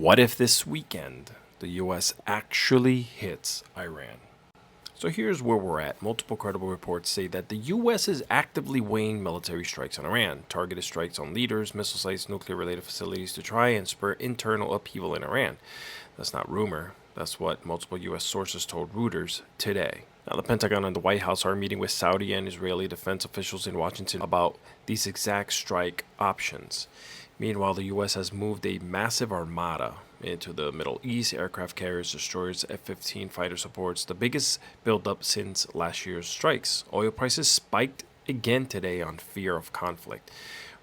What if this weekend the US actually hits Iran? So here's where we're at. Multiple credible reports say that the U.S. is actively weighing military strikes on Iran, targeted strikes on leaders, missile sites, nuclear-related facilities to try and spur internal upheaval in Iran. That's not rumor. That's what multiple U.S. sources told Reuters today. Now, the Pentagon and the White House are meeting with Saudi and Israeli defense officials in Washington about these exact strike options. Meanwhile, the U.S. has moved a massive armada into the Middle East. Aircraft carriers, destroyers, F-15 fighter supports, the biggest buildup since last year's strikes. Oil prices spiked again today on fear of conflict.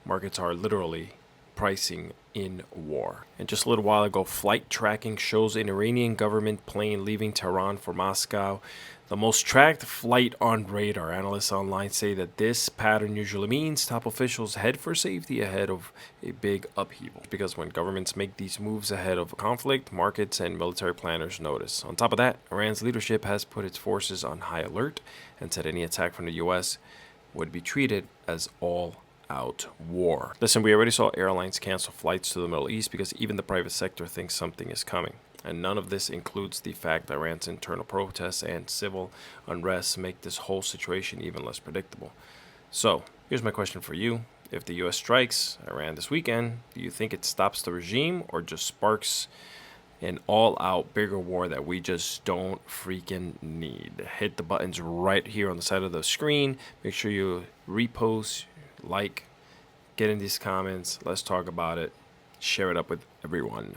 Markets are literally pricing in war. And just a little while ago, flight tracking shows an Iranian government plane leaving Tehran for Moscow. The most tracked flight on radar. Analysts online say that this pattern usually means top officials head for safety ahead of a big upheaval. Because when governments make these moves ahead of a conflict, markets and military planners notice. On top of that, Iran's leadership has put its forces on high alert and said any attack from the U.S. would be treated as all-out war. Listen, we already saw airlines cancel flights to the Middle East because even the private sector thinks something is coming. And none of this includes the fact that Iran's internal protests and civil unrest make this whole situation even less predictable. So, here's my question for you. If the U.S. strikes Iran this weekend, do you think it stops the regime or just sparks an all-out bigger war that we just don't freaking need? Hit the buttons right here on the side of the screen. Make sure you repost, like, get in these comments. Let's talk about it. Share it up with everyone.